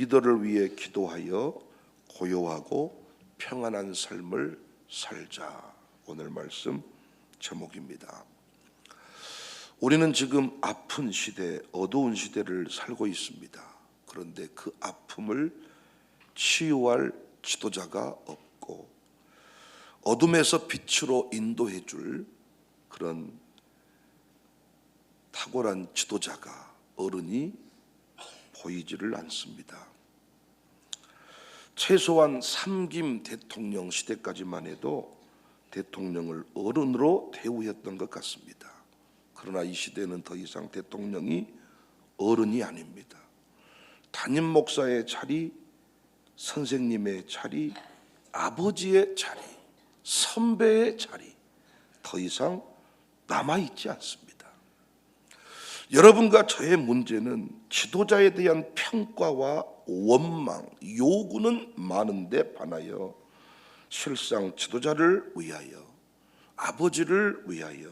리더를 위해 기도하여 고요하고 평안한 삶을 살자. 오늘 말씀 제목입니다. 우리는 지금 아픈 시대, 어두운 시대를 살고 있습니다. 그런데 그 아픔을 치유할 지도자가 없고 어둠에서 빛으로 인도해 줄 그런 탁월한 지도자가, 어른이 보이지를 않습니다. 최소한 삼김 대통령 시대까지만 해도 대통령을 어른으로 대우했던 것 같습니다. 그러나 이 시대는 더 이상 대통령이 어른이 아닙니다. 담임 목사의 자리, 선생님의 자리, 아버지의 자리, 선배의 자리, 더 이상 남아있지 않습니다. 여러분과 저의 문제는 지도자에 대한 평가와 원망, 요구는 많은데 반하여 실상 지도자를 위하여, 아버지를 위하여,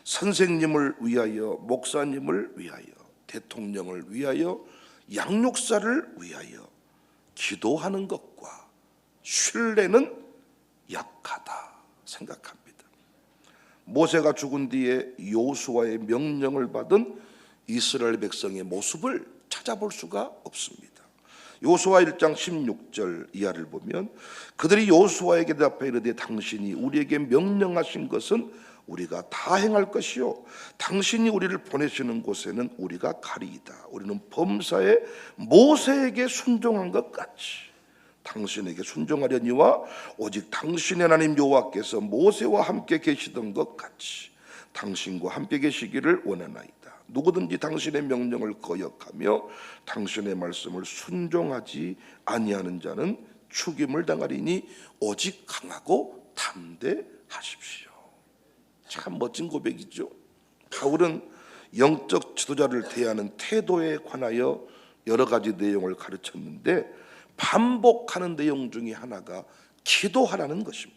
선생님을 위하여, 목사님을 위하여, 대통령을 위하여, 양육사를 위하여 기도하는 것과 신뢰는 약하다 생각합니다. 모세가 죽은 뒤에 여호수아의 명령을 받은 이스라엘 백성의 모습을 찾아볼 수가 없습니다. 여호수아 1장 16절 이하를 보면 그들이 여호수아에게 대답하여 이르되 당신이 우리에게 명령하신 것은 우리가 다 행할 것이요 당신이 우리를 보내시는 곳에는 우리가 가리이다. 우리는 범사에 모세에게 순종한 것 같이 당신에게 순종하려니와 오직 당신의 하나님 여호와께서 모세와 함께 계시던 것 같이 당신과 함께 계시기를 원하나이다. 누구든지 당신의 명령을 거역하며 당신의 말씀을 순종하지 아니하는 자는 죽임을 당하리니 오직 강하고 담대하십시오. 참 멋진 고백이죠. 바울은 영적 지도자를 대하는 태도에 관하여 여러 가지 내용을 가르쳤는데 반복하는 내용 중에 하나가 기도하라는 것입니다.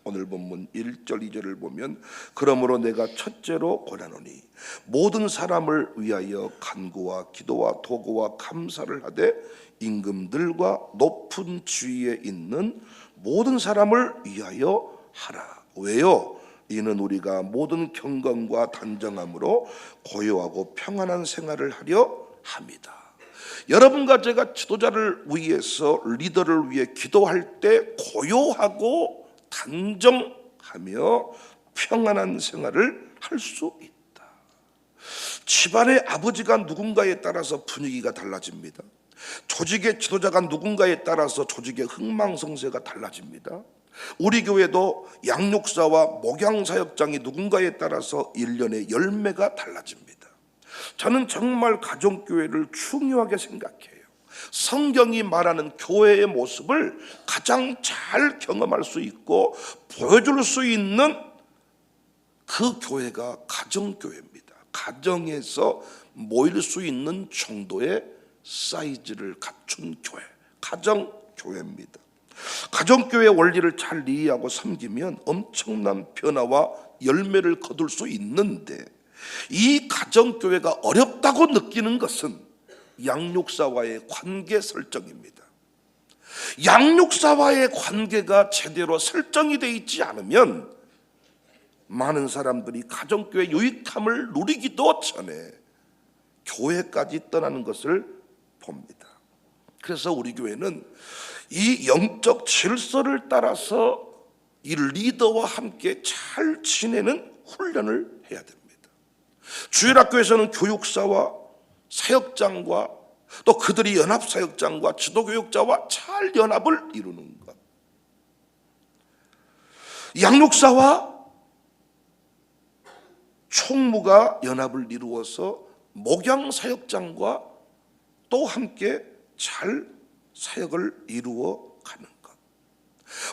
오늘 본문 1절 2절을 보면 그러므로 내가 첫째로 권하노니 모든 사람을 위하여 간구와 기도와 도구와 감사를 하되 임금들과 높은 지위에 있는 모든 사람을 위하여 하라. 왜요? 이는 우리가 모든 경건과 단정함으로 고요하고 평안한 생활을 하려 합니다. 여러분과 제가 지도자를 위해서, 리더를 위해 기도할 때 고요하고 단정하며 평안한 생활을 할 수 있다. 집안의 아버지가 누군가에 따라서 분위기가 달라집니다. 조직의 지도자가 누군가에 따라서 조직의 흥망성쇠가 달라집니다. 우리 교회도 양육사와 목양사역장이 누군가에 따라서 1년의 열매가 달라집니다. 저는 정말 가정교회를 중요하게 생각해요. 성경이 말하는 교회의 모습을 가장 잘 경험할 수 있고 보여줄 수 있는 그 교회가 가정교회입니다. 가정에서 모일 수 있는 정도의 사이즈를 갖춘 교회, 가정교회입니다. 가정교회의 원리를 잘 이해하고 섬기면 엄청난 변화와 열매를 거둘 수 있는데 이 가정교회가 어렵다고 느끼는 것은 양육사와의 관계 설정입니다. 양육사와의 관계가 제대로 설정이 되어 있지 않으면 많은 사람들이 가정교회 유익함을 누리기도 전에 교회까지 떠나는 것을 봅니다. 그래서 우리 교회는 이 영적 질서를 따라서 이 리더와 함께 잘 지내는 훈련을 해야 됩니다. 주일학교에서는 교육사와 사역장과 또 그들이 연합사역장과 지도교육자와 잘 연합을 이루는 것, 양육사와 총무가 연합을 이루어서 목양사역장과 또 함께 잘 사역을 이루어 가는 것,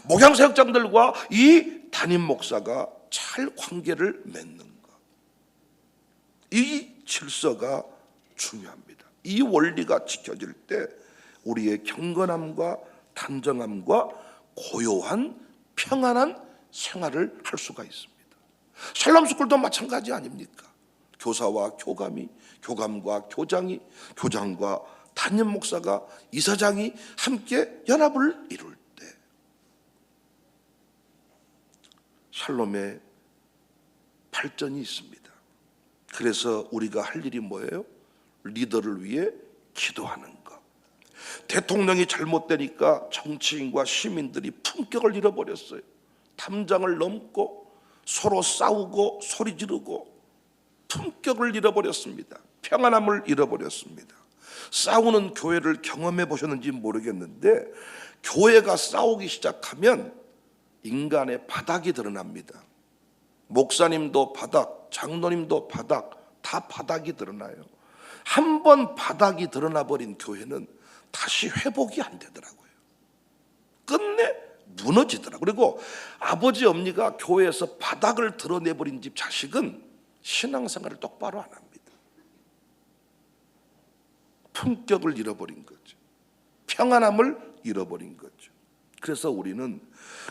목양사역장들과 이 담임 목사가 잘 관계를 맺는 것, 이 질서가 중요합니다. 이 원리가 지켜질 때 우리의 경건함과 단정함과 고요한 평안한 생활을 할 수가 있습니다. 살람스쿨도 마찬가지 아닙니까? 교사와 교감이, 교감과 교장이, 교장과 담임 목사가 이사장이 함께 연합을 이룰 때 샬롬의 발전이 있습니다. 그래서 우리가 할 일이 뭐예요? 리더를 위해 기도하는 것. 대통령이 잘못되니까 정치인과 시민들이 품격을 잃어버렸어요. 담장을 넘고 서로 싸우고 소리 지르고 품격을 잃어버렸습니다. 평안함을 잃어버렸습니다. 싸우는 교회를 경험해 보셨는지 모르겠는데 교회가 싸우기 시작하면 인간의 바닥이 드러납니다. 목사님도 바닥, 장로님도 바닥, 다 바닥이 드러나요. 한 번 바닥이 드러나 버린 교회는 다시 회복이 안 되더라고요. 끝내 무너지더라고요. 그리고 아버지 어머니가 교회에서 바닥을 드러내버린 집 자식은 신앙생활을 똑바로 안 합니다. 품격을 잃어버린 거죠. 평안함을 잃어버린 거죠. 그래서 우리는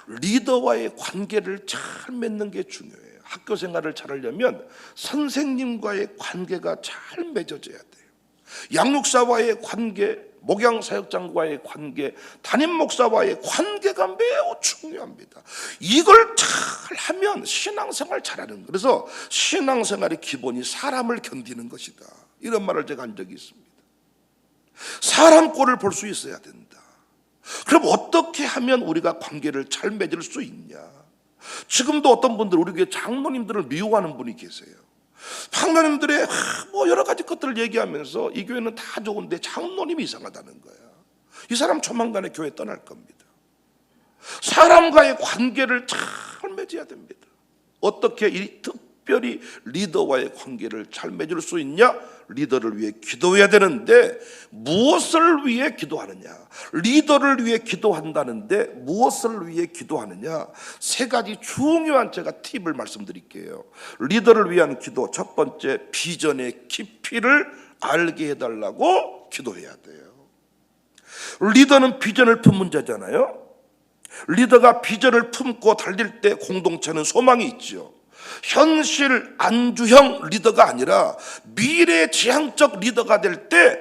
리더와의 관계를 잘 맺는 게 중요해요. 학교 생활을 잘하려면 선생님과의 관계가 잘 맺어져야 돼요. 양육사와의 관계, 목양사역장과의 관계, 담임 목사와의 관계가 매우 중요합니다. 이걸 잘 하면 신앙생활 잘하는 거예요. 그래서 신앙생활의 기본이 사람을 견디는 것이다. 이런 말을 제가 한 적이 있습니다. 사람 꼴을 볼 수 있어야 된다. 그럼 어떻게 하면 우리가 관계를 잘 맺을 수 있냐? 지금도 어떤 분들 우리 교회 장로님들을 미워하는 분이 계세요. 장로님들의 뭐 여러 가지 것들을 얘기하면서 이 교회는 다 좋은데 장로님이 이상하다는 거야. 이 사람 조만간에 교회 떠날 겁니다. 사람과의 관계를 잘 맺어야 됩니다. 어떻게 이 특별히 리더와의 관계를 잘 맺을 수 있냐? 리더를 위해 기도해야 되는데 무엇을 위해 기도하느냐? 리더를 위해 기도한다는데 무엇을 위해 기도하느냐? 세 가지 중요한 제가 팁을 말씀드릴게요. 리더를 위한 기도, 첫 번째, 비전의 깊이를 알게 해달라고 기도해야 돼요. 리더는 비전을 품은 자잖아요. 리더가 비전을 품고 달릴 때 공동체는 소망이 있죠. 현실 안주형 리더가 아니라 미래지향적 리더가 될 때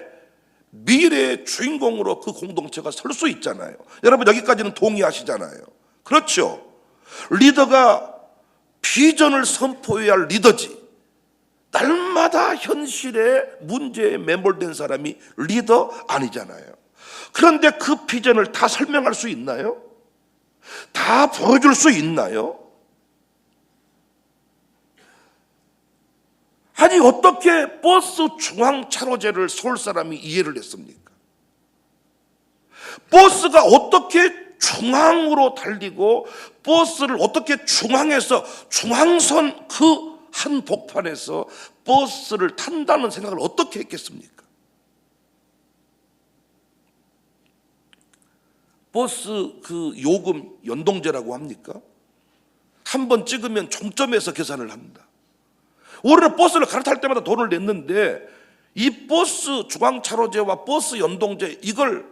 미래의 주인공으로 그 공동체가 설 수 있잖아요. 여러분 여기까지는 동의하시잖아요. 그렇죠? 리더가 비전을 선포해야 할 리더지, 날마다 현실의 문제에 매몰된 사람이 리더 아니잖아요. 그런데 그 비전을 다 설명할 수 있나요? 다 보여줄 수 있나요? 아니 어떻게 버스 중앙차로제를 서울 사람이 이해를 했습니까? 버스가 어떻게 중앙으로 달리고 버스를 어떻게 중앙에서 중앙선 그 한 복판에서 버스를 탄다는 생각을 어떻게 했겠습니까? 버스 그 요금 연동제라고 합니까? 한 번 찍으면 종점에서 계산을 합니다. 우리는 버스를 갈아탈 때마다 돈을 냈는데 이 버스 중앙차로제와 버스 연동제 이걸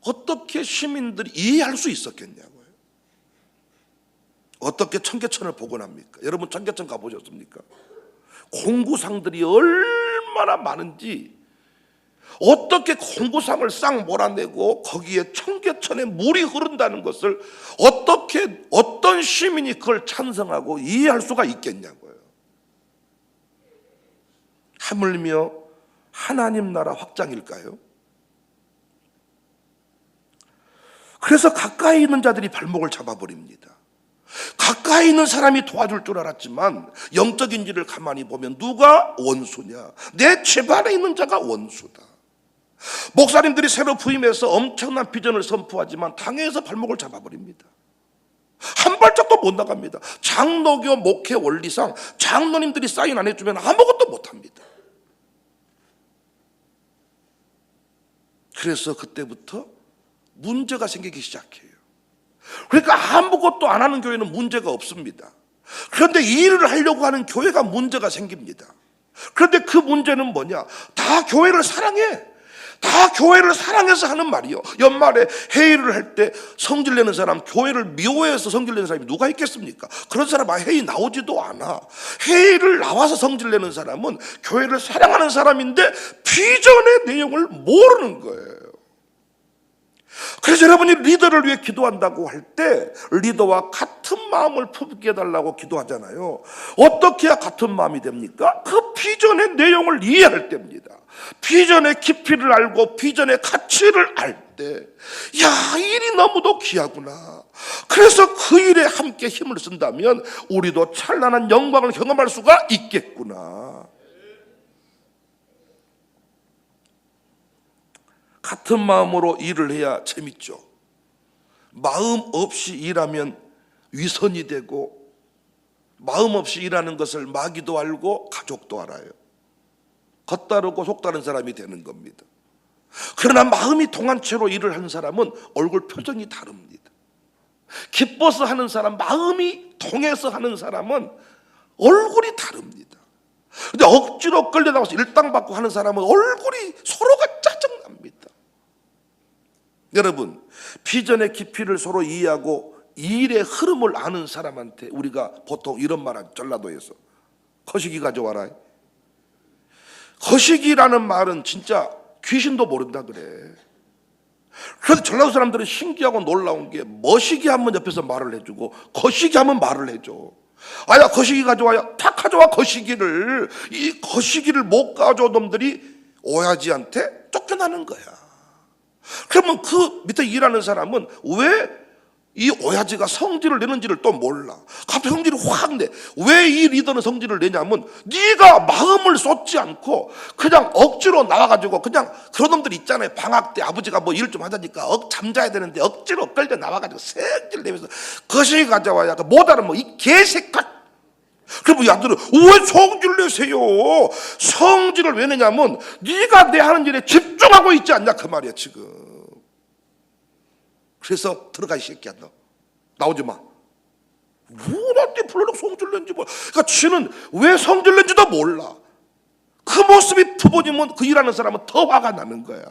어떻게 시민들이 이해할 수 있었겠냐고요. 어떻게 청계천을 복원합니까? 여러분 청계천 가보셨습니까? 공구상들이 얼마나 많은지 어떻게 공구상을 싹 몰아내고 거기에 청계천에 물이 흐른다는 것을 어떻게 어떤 시민이 그걸 찬성하고 이해할 수가 있겠냐고요. 하물며 하나님 나라 확장일까요? 그래서 가까이 있는 자들이 발목을 잡아버립니다. 가까이 있는 사람이 도와줄 줄 알았지만 영적인지를 가만히 보면 누가 원수냐? 내 집안에 있는 자가 원수다. 목사님들이 새로 부임해서 엄청난 비전을 선포하지만 당회에서 발목을 잡아버립니다. 한 발짝도 못 나갑니다. 장로교 목회 원리상 장로님들이 사인 안 해주면 아무것도 못합니다. 그래서 그때부터 문제가 생기기 시작해요. 그러니까 아무것도 안 하는 교회는 문제가 없습니다. 그런데 이 일을 하려고 하는 교회가 문제가 생깁니다. 그런데 그 문제는 뭐냐? 다 교회를 사랑해. 다 교회를 사랑해서 하는 말이요. 연말에 회의를 할 때 성질 내는 사람, 교회를 미워해서 성질 내는 사람이 누가 있겠습니까? 그런 사람 회의 나오지도 않아. 회의를 나와서 성질 내는 사람은 교회를 사랑하는 사람인데 비전의 내용을 모르는 거예요. 그래서 여러분이 리더를 위해 기도한다고 할 때 리더와 같은 마음을 품게 해달라고 기도하잖아요. 어떻게 해야 같은 마음이 됩니까? 그 비전의 내용을 이해할 때입니다. 비전의 깊이를 알고 비전의 가치를 알 때, 야, 이 일이 너무도 귀하구나. 그래서 그 일에 함께 힘을 쓴다면 우리도 찬란한 영광을 경험할 수가 있겠구나. 같은 마음으로 일을 해야 재밌죠. 마음 없이 일하면 위선이 되고, 마음 없이 일하는 것을 마귀도 알고 가족도 알아요. 겉다르고 속다른 사람이 되는 겁니다. 그러나 마음이 통한 채로 일을 하는 사람은 얼굴 표정이 다릅니다. 기뻐서 하는 사람, 마음이 통해서 하는 사람은 얼굴이 다릅니다. 근데 억지로 끌려나와서 일당받고 하는 사람은 얼굴이 서로가 짜증납니다. 여러분, 비전의 깊이를 서로 이해하고 일의 흐름을 아는 사람한테 우리가 보통 이런 말 하죠. 전라도에서 거시기 가져와라. 거시기라는 말은 진짜 귀신도 모른다 그래. 그래서 전라도 사람들은 신기하고 놀라운 게 머시기 하면 옆에서 말을 해주고 거시기 하면 말을 해줘. 아야, 거시기 가져와야. 다 가져와, 거시기를. 이 거시기를 못 가져온 놈들이 오야지한테 쫓겨나는 거야. 그러면 그 밑에 일하는 사람은 왜 이 오야지가 성질을 내는지를 또 몰라. 갑자기 성질을 확 내. 왜 이 리더는 성질을 내냐면 네가 마음을 쏟지 않고 그냥 억지로 나와가지고, 그냥 그런 놈들 있잖아요. 방학 때 아버지가 뭐 일 좀 하자니까 잠자야 되는데 억지로 끌려 나와가지고 성질 내면서 거시기 가져와야. 못 알아. 뭐 이 개새끼. 그러면 야들은 왜 성질 내세요? 성질을 왜 내냐면 네가 내 하는 일에 집중하고 있지 않냐 그 말이야 지금. 그래서 들어가 이 새끼야, 너 나오지 마. 뭐한테 불러놓고 성질 낸지 몰라. 그러니까 지는 왜 성질 낸지도 몰라. 그 모습이 부모님은, 그 일하는 사람은 더 화가 나는 거야.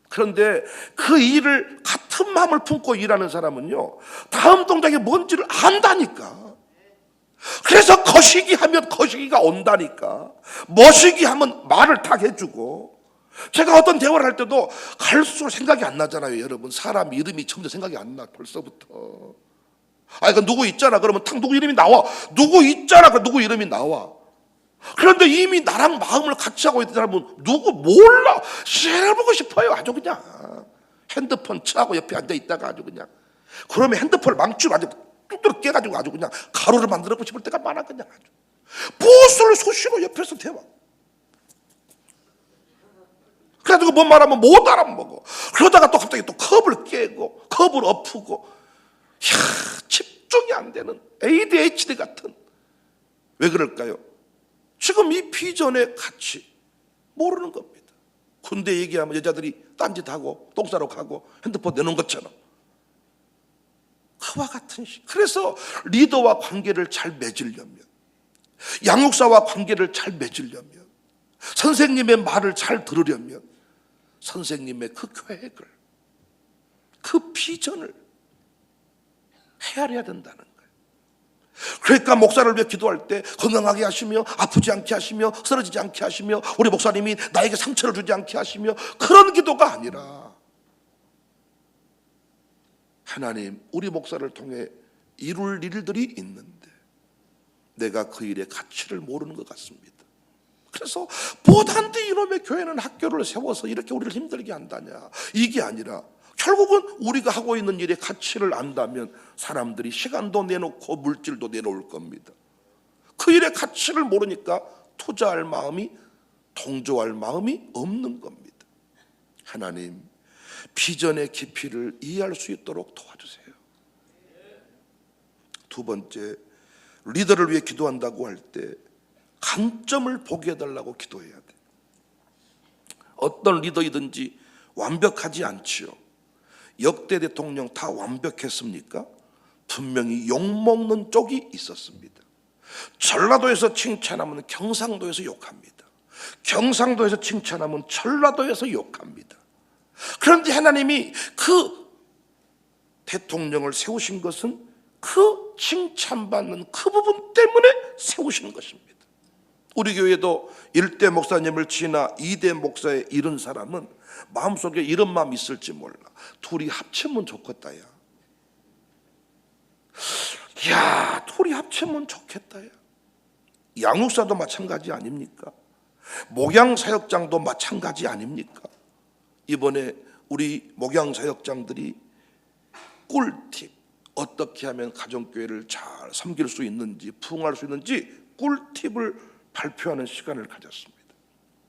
그런데 그 일을 같은 마음을 품고 일하는 사람은요, 다음 동작이 뭔지를 안다니까. 그래서 거시기 하면 거시기가 온다니까. 머시기 하면 말을 탁 해주고. 제가 어떤 대화를 할 때도 갈수록 생각이 안 나잖아요. 여러분, 사람 이름이 처음부터 생각이 안 나. 벌써부터. 그 누구 있잖아 그러면 탁 누구 이름이 나와. 누구 있잖아 그럼 누구 이름이 나와. 그런데 이미 나랑 마음을 같이 하고 있는 사람은 누구 몰라. 째려보고 싶어요. 아주 그냥 핸드폰 치하고 옆에 앉아 있다가 아주 그냥, 그러면 핸드폰을 망치로 아주 뚝뚝 깨가지고 아주 그냥 가루를 만들고 싶을 때가 많아. 그냥 아주 보스를 수시로 옆에서 대화. 그래가지고 뭔 말하면 못 알아먹어. 그러다가 또 갑자기 또 컵을 깨고 컵을 엎고. 집중이 안 되는 ADHD 같은. 왜 그럴까요? 지금 이 비전의 가치 모르는 겁니다. 군대 얘기하면 여자들이 딴짓하고 똥 싸러 가고 핸드폰 내놓은 것처럼. 그와 같은 시. 그래서 리더와 관계를 잘 맺으려면, 양육사와 관계를 잘 맺으려면, 선생님의 말을 잘 들으려면 선생님의 그 계획을, 그 비전을 헤아려야 된다는 거예요. 그러니까 목사를 위해 기도할 때 건강하게 하시며 아프지 않게 하시며 쓰러지지 않게 하시며 우리 목사님이 나에게 상처를 주지 않게 하시며, 그런 기도가 아니라 하나님, 우리 목사를 통해 이룰 일들이 있는데 내가 그 일의 가치를 모르는 것 같습니다. 그래서 보단디 이놈의 교회는 학교를 세워서 이렇게 우리를 힘들게 한다냐, 이게 아니라 결국은 우리가 하고 있는 일의 가치를 안다면 사람들이 시간도 내놓고 물질도 내놓을 겁니다. 그 일의 가치를 모르니까 투자할 마음이, 동조할 마음이 없는 겁니다. 하나님, 비전의 깊이를 이해할 수 있도록 도와주세요. 두 번째, 리더를 위해 기도한다고 할 때 관점을 보게 해달라고 기도해야 돼. 어떤 리더이든지 완벽하지 않지요. 역대 대통령 다 완벽했습니까? 분명히 욕먹는 쪽이 있었습니다. 전라도에서 칭찬하면 경상도에서 욕합니다. 경상도에서 칭찬하면 전라도에서 욕합니다. 그런데 하나님이 그 대통령을 세우신 것은 그 칭찬받는 그 부분 때문에 세우신 것입니다. 우리 교회도 1대 목사님을 지나 2대 목사에 이른 사람은 마음속에 이런 마음이 있을지 몰라. 둘이 합치면 좋겠다. 야, 둘이 합치면 좋겠다. 양육사도 마찬가지 아닙니까? 목양사역장도 마찬가지 아닙니까? 이번에 우리 목양사역장들이 꿀팁, 어떻게 하면 가정교회를 잘 섬길 수 있는지, 부흥할 수 있는지 꿀팁을 발표하는 시간을 가졌습니다.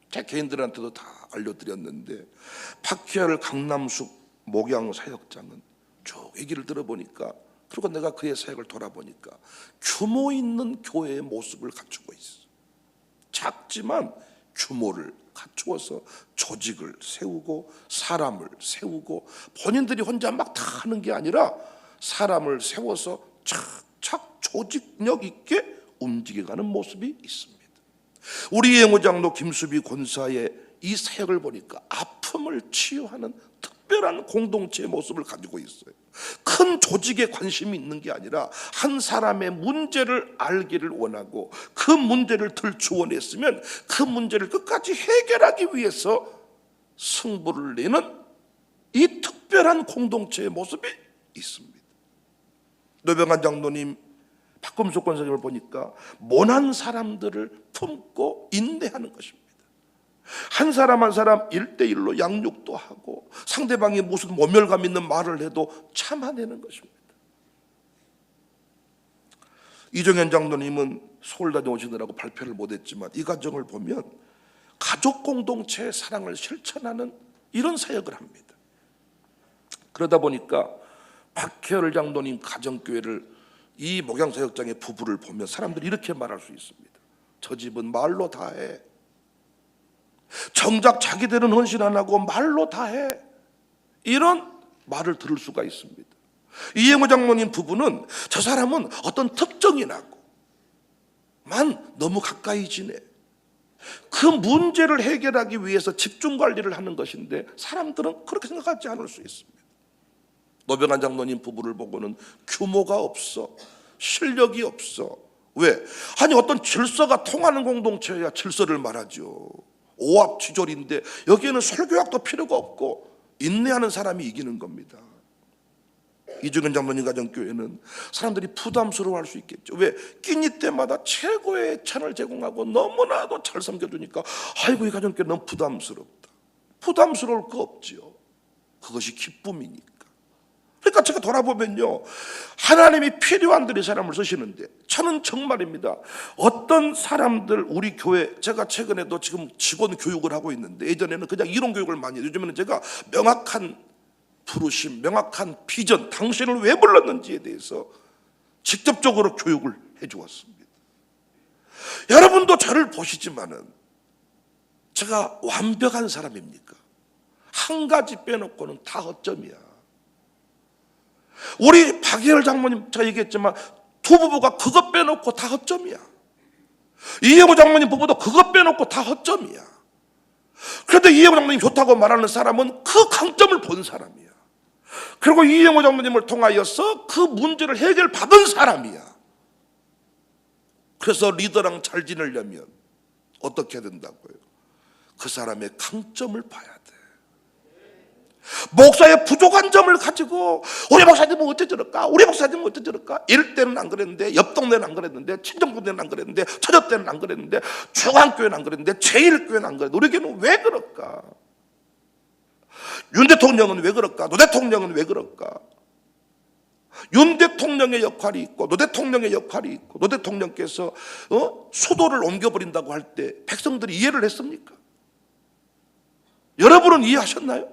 제 개인들한테도 다 알려드렸는데, 박희열 강남숙 목양사역장은 쭉 얘기를 들어보니까, 그리고 내가 그의 사역을 돌아보니까 규모 있는 교회의 모습을 갖추고 있어. 작지만 규모를 갖추어서 조직을 세우고 사람을 세우고, 본인들이 혼자 막 다 하는 게 아니라 사람을 세워서 착착 조직력 있게 움직여가는 모습이 있습니다. 우리 예무장로 김수비 권사의 이 사역을 보니까 아픔을 치유하는 특별한 공동체의 모습을 가지고 있어요. 큰 조직에 관심이 있는 게 아니라 한 사람의 문제를 알기를 원하고, 그 문제를 들추어냈으면 그 문제를 끝까지 해결하기 위해서 승부를 내는 이 특별한 공동체의 모습이 있습니다. 노병환 장로님, 박금숙 권사님을 보니까 모난 사람들을 품고 인내하는 것입니다. 한 사람 한 사람 1대1로 양육도 하고, 상대방이 무슨 모멸감 있는 말을 해도 참아내는 것입니다. 이정현 장로님은 서울 다녀오시느라고 발표를 못했지만 이 가정을 보면 가족 공동체의 사랑을 실천하는 이런 사역을 합니다. 그러다 보니까 박혜열 장로님 가정교회를, 이 목양사역장의 부부를 보면 사람들이 이렇게 말할 수 있습니다. 저 집은 말로 다 해. 정작 자기들은 헌신 안 하고 말로 다 해. 이런 말을 들을 수가 있습니다. 이행호 장로님 부부는 저 사람은 어떤 특정이 나고 만 너무 가까이 지내. 그 문제를 해결하기 위해서 집중관리를 하는 것인데 사람들은 그렇게 생각하지 않을 수 있습니다. 노병환 장로님 부부를 보고는 규모가 없어, 실력이 없어. 왜? 아니, 어떤 질서가 통하는 공동체여야 질서를 말하죠. 오합지졸인데 여기에는 설교학도 필요가 없고 인내하는 사람이 이기는 겁니다. 이정현 장로님 가정교회는 사람들이 부담스러워할 수 있겠죠. 왜? 끼니 때마다 최고의 찬을 제공하고 너무나도 잘 섬겨주니까 아이고, 이 가정교회 너무 부담스럽다. 부담스러울 거 없지요. 그것이 기쁨이니까. 그러니까 제가 돌아보면요, 하나님이 필요한 들이 사람을 쓰시는데, 저는 정말입니다, 어떤 사람들 우리 교회, 제가 최근에도 지금 직원 교육을 하고 있는데, 예전에는 그냥 이론 교육을 많이 해요. 요즘에는 제가 명확한 부르심, 명확한 비전, 당신을 왜 불렀는지에 대해서 직접적으로 교육을 해주었습니다. 여러분도 저를 보시지만은 제가 완벽한 사람입니까? 한 가지 빼놓고는 다 허점이야. 우리 박예열 장모님, 제가 얘기했지만 두 부부가 그것 빼놓고 다 허점이야. 이혜모 장모님 부부도 그것 빼놓고 다 허점이야. 그런데 이혜모 장모님 좋다고 말하는 사람은 그 강점을 본 사람이야. 그리고 이혜모 장모님을 통하여서 그 문제를 해결받은 사람이야. 그래서 리더랑 잘 지내려면 어떻게 해야 된다고요? 그 사람의 강점을 봐야 돼. 목사의 부족한 점을 가지고 우리 목사님은 어째 저럴까? 우리 목사님은 어째 저럴까? 이럴 때는 안 그랬는데, 옆 동네는 안 그랬는데, 친정부대는 안 그랬는데, 처저 때는 안 그랬는데, 중앙교회는 안 그랬는데, 제1교회는 안 그랬는데, 우리 교회는 왜 그럴까? 윤 대통령은 왜 그럴까? 노 대통령은 왜 그럴까? 윤 대통령의 역할이 있고 노 대통령의 역할이 있고, 노 대통령께서 수도를 옮겨버린다고 할 때 백성들이 이해를 했습니까? 여러분은 이해하셨나요?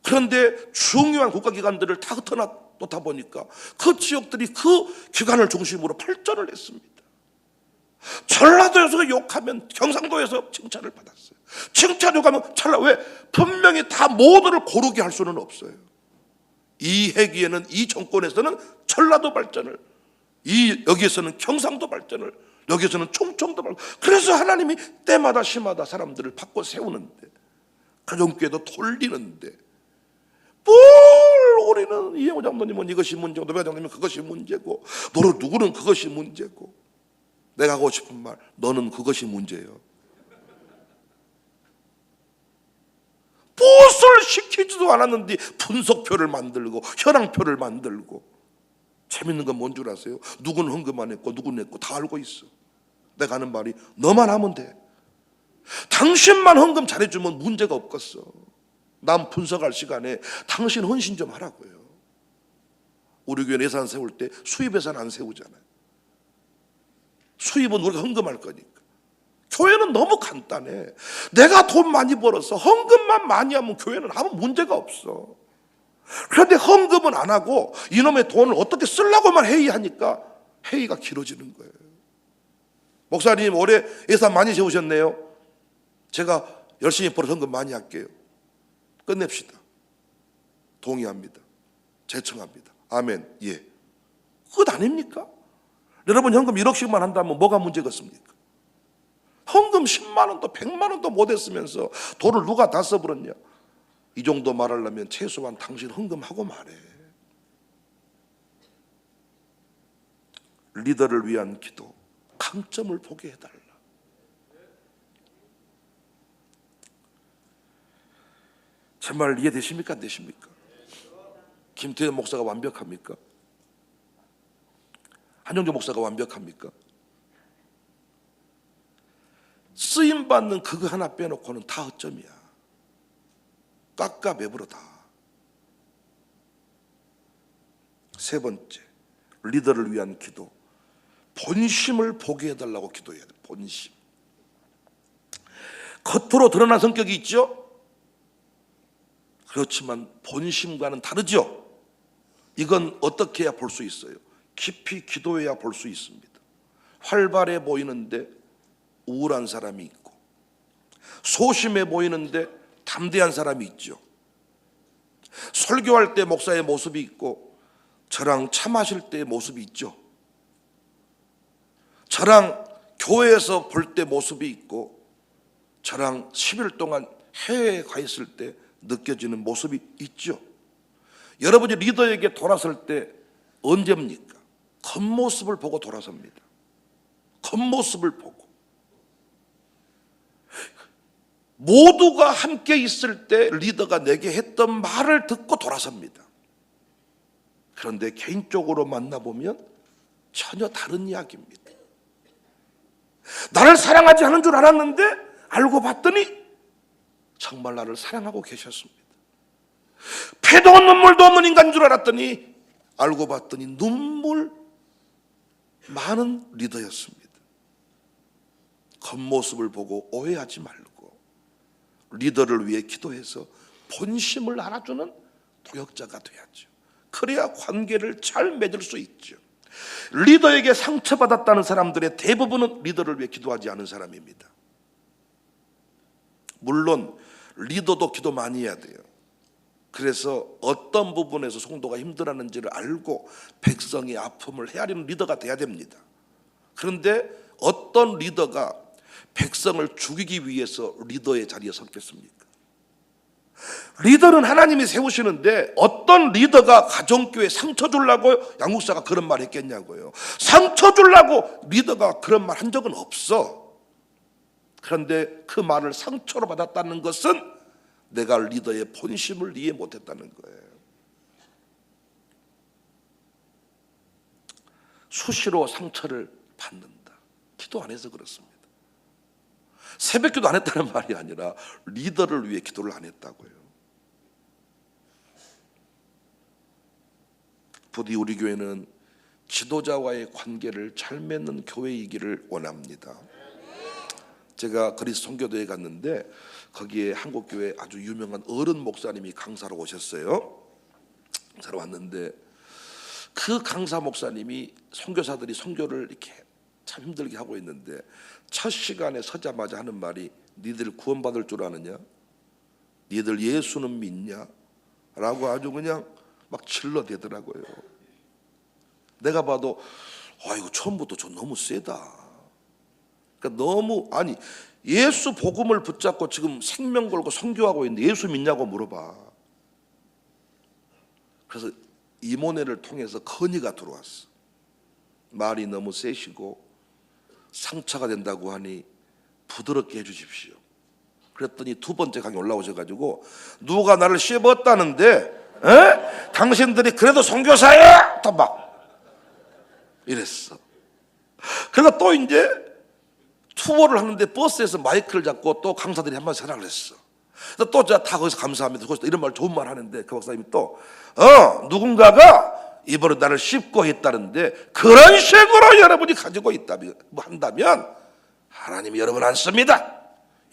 그런데 중요한 국가기관들을 다 흩어놓다 보니까 그 지역들이 그 기관을 중심으로 발전을 했습니다. 전라도에서 욕하면 경상도에서 칭찬을 받았어요. 칭찬 욕하면 왜? 분명히 다 모두를 고르게 할 수는 없어요. 이 해기에는, 이 정권에서는 전라도 발전을, 여기에서는 경상도 발전을, 여기에서는 충청도 발전. 그래서 하나님이 때마다 시마다 사람들을 바꿔 세우는데, 가정교회도 돌리는데, 뭘 우리는 이영호 장로님은 이것이 문제고, 노배가 장로님은 그것이 문제고, 너는 누구는 그것이 문제고. 내가 하고 싶은 말, 너는 그것이 문제예요. 무엇을 시키지도 않았는데 분석표를 만들고 현황표를 만들고. 재밌는 건 뭔 줄 아세요? 누구는 헌금 안 했고 누구는 했고 다 알고 있어. 내가 하는 말이 너만 하면 돼. 당신만 헌금 잘해주면 문제가 없겠어. 남 분석할 시간에 당신 헌신 좀 하라고요. 우리 교회 예산 세울 때 수입 예산 안 세우잖아요. 수입은 우리가 헌금할 거니까. 교회는 너무 간단해. 내가 돈 많이 벌어서 헌금만 많이 하면 교회는 아무 문제가 없어. 그런데 헌금은 안 하고 이놈의 돈을 어떻게 쓰려고만 회의하니까 회의가 길어지는 거예요. 목사님 올해 예산 많이 세우셨네요. 제가 열심히 벌어서 헌금 많이 할게요. 끝냅시다. 동의합니다. 제청합니다. 아멘. 예. 그것 아닙니까? 여러분 현금 1억씩만 한다면 뭐가 문제겠습니까? 헌금 10만 원도 100만 원도 못했으면서 돈을 누가 다 써버렸냐? 이 정도 말하려면 최소한 당신 헌금하고 말해. 리더를 위한 기도, 강점을 보게 해달라. 제 말 이해되십니까? 안 되십니까? 김태현 목사가 완벽합니까? 한영조 목사가 완벽합니까? 쓰임받는 그거 하나 빼놓고는 다 허점이야. 깎아 매부러 다. 세 번째, 리더를 위한 기도, 본심을 보게 해달라고 기도해야 돼. 본심. 겉으로 드러난 성격이 있죠. 그렇지만 본심과는 다르죠. 이건 어떻게 해야 볼 수 있어요? 깊이 기도해야 볼 수 있습니다. 활발해 보이는데 우울한 사람이 있고, 소심해 보이는데 담대한 사람이 있죠. 설교할 때 목사의 모습이 있고 저랑 차 마실 때의 모습이 있죠. 저랑 교회에서 볼 때 모습이 있고 저랑 10일 동안 해외에 가 있을 때 느껴지는 모습이 있죠. 여러분이 리더에게 돌아설 때 언제입니까? 겉모습을 보고 돌아섭니다. 겉모습을 보고. 모두가 함께 있을 때 리더가 내게 했던 말을 듣고 돌아섭니다. 그런데 개인적으로 만나보면 전혀 다른 이야기입니다. 나를 사랑하지 않은 줄 알았는데 알고 봤더니 정말 나를 사랑하고 계셨습니다. 패도 눈물도 없는 인간인 줄 알았더니 알고 봤더니 눈물 많은 리더였습니다. 겉모습을 보고 오해하지 말고 리더를 위해 기도해서 본심을 알아주는 도역자가 돼야죠. 그래야 관계를 잘 맺을 수 있죠. 리더에게 상처받았다는 사람들의 대부분은 리더를 위해 기도하지 않은 사람입니다. 물론 리더도 기도 많이 해야 돼요. 그래서 어떤 부분에서 성도가 힘들어하는지를 알고 백성의 아픔을 헤아리는 리더가 돼야 됩니다. 그런데 어떤 리더가 백성을 죽이기 위해서 리더의 자리에 섰겠습니까? 리더는 하나님이 세우시는데 어떤 리더가 가정교회에 상처 주려고 양목사가 그런 말 했겠냐고요. 상처 주려고 리더가 그런 말 한 적은 없어. 그런데 그 말을 상처로 받았다는 것은 내가 리더의 본심을 이해 못했다는 거예요. 수시로 상처를 받는다. 기도 안 해서 그렇습니다. 새벽기도 안 했다는 말이 아니라 리더를 위해 기도를 안 했다고요. 부디 우리 교회는 지도자와의 관계를 잘 맺는 교회이기를 원합니다. 제가 그리스 선교도에 갔는데 거기에 한국교회 아주 유명한 어른 목사님이 강사로 오셨어요. 강사로 왔는데 그 강사 목사님이 선교사들이 선교를 이렇게 참 힘들게 하고 있는데 첫 시간에 서자마자 하는 말이 니들 구원받을 줄 아느냐? 니들 예수는 믿냐? 라고 아주 그냥 막 질러대더라고요. 내가 봐도 이거 처음부터 저 너무 세다. 그러니까 너무 아니 예수 복음을 붙잡고 지금 생명 걸고 선교하고 있는데 예수 믿냐고 물어봐. 그래서 이모네를 통해서 건의가 들어왔어. 말이 너무 세시고 상처가 된다고 하니 부드럽게 해주십시오. 그랬더니 두 번째 강의 올라오셔가지고 누가 나를 씹었다는데 당신들이 그래도 선교사야? 또 막 이랬어. 그래서 또 이제 투어를 하는데 버스에서 마이크를 잡고 또 강사들이 한 번 전화를 했어. 그래서 또 다 거기서 감사합니다. 거기서 이런 말 좋은 말 하는데 그 박사님이 또 누군가가 이번에 나를 씹고 했다는데 그런 식으로 여러분이 가지고 있다면 뭐 한다면 하나님이 여러분 안 씁니다.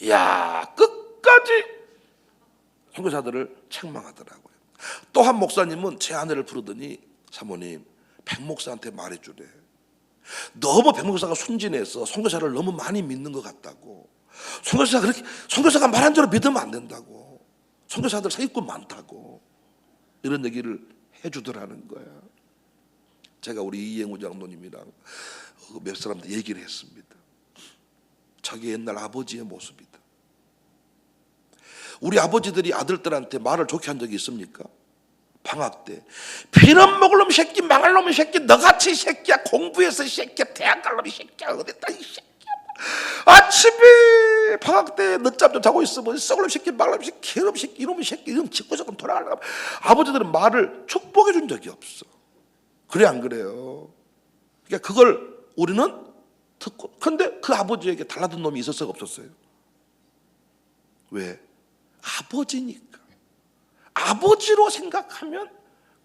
이야 끝까지 선교사들을 책망하더라고요. 또 한 목사님은 제 아내를 부르더니 사모님 백 목사한테 말해주래. 너무 백 목사가 순진해서 선교사를 너무 많이 믿는 것 같다고. 선교사가 말한 대로 믿으면 안 된다고. 선교사들 사기꾼 많다고. 이런 얘기를 해주더라는 거야. 제가 우리 이행우 장로님이랑 몇 사람들 얘기를 했습니다. 자기 옛날 아버지의 모습이다. 우리 아버지들이 아들들한테 말을 좋게 한 적이 있습니까? 방학 때 피는 먹을 놈 새끼, 망할 놈 새끼, 너같이 새끼야, 공부해서 새끼야, 대학 갈 놈이 새끼야, 어딨다 이 새끼야. 아침에 방학 때 늦잠 좀 자고 있으면 썩을 놈 새끼, 망할 놈 새끼, 개놈 새끼, 이놈의 새끼, 이놈 짓고 조금 돌아가려고. 아버지들은 말을 축복해 준 적이 없어. 그래 안 그래요? 그러니까 그걸 우리는 듣고, 근데 그 아버지에게 달라든 놈이 있었어요, 없었어요? 왜? 아버지니까. 아버지로 생각하면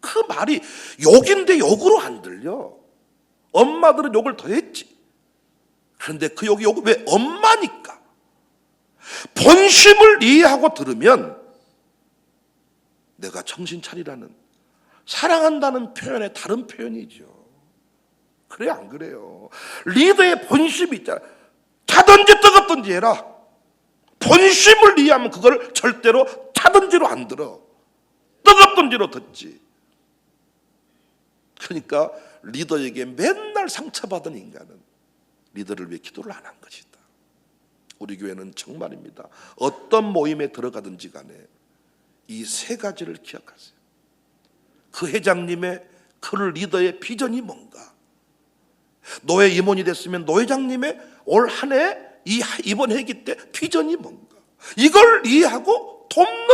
그 말이 욕인데 욕으로 안 들려. 엄마들은 욕을 더 했지. 그런데 그 욕이 왜 엄마니까. 본심을 이해하고 들으면 내가 정신 차리라는, 사랑한다는 표현의 다른 표현이죠. 그래 안 그래요? 리더의 본심이 있잖아. 타든지 뜨겁든지 해라. 본심을 이해하면 그걸 절대로 타든지로 안 들어. 뜨겁든지로 듣지. 그러니까 리더에게 맨날 상처받은 인간은 리더를 위해 기도를 안 한 것이다. 우리 교회는 정말입니다. 어떤 모임에 들어가든지 간에 이 세 가지를 기억하세요. 그 회장님의, 그 리더의 비전이 뭔가. 노회 임원이 됐으면 노회장님의 올 한 해 이번 회기 때 비전이 뭔가. 이걸 이해하고 돕는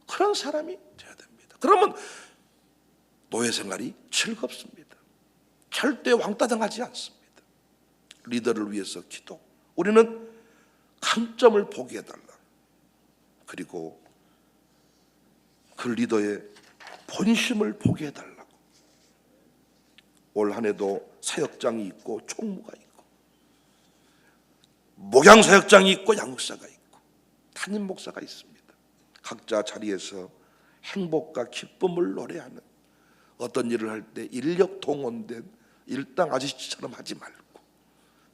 그런 사람이 돼야 됩니다. 그러면 노예 생활이 즐겁습니다. 절대 왕따당하지 않습니다. 리더를 위해서 기도. 우리는 강점을 보게 해달라. 그리고 그 리더의 본심을 보게 해달라고. 올 한 해도 사역장이 있고 총무가 있고 목양사역장이 있고 양육사가 있고 담임 목사가 있습니다. 각자 자리에서 행복과 기쁨을 노래하는, 어떤 일을 할 때 인력 동원된 일당 아저씨처럼 하지 말고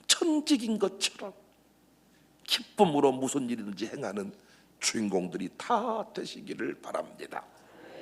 천직인 것처럼 기쁨으로 무슨 일이든지 행하는 주인공들이 다 되시기를 바랍니다.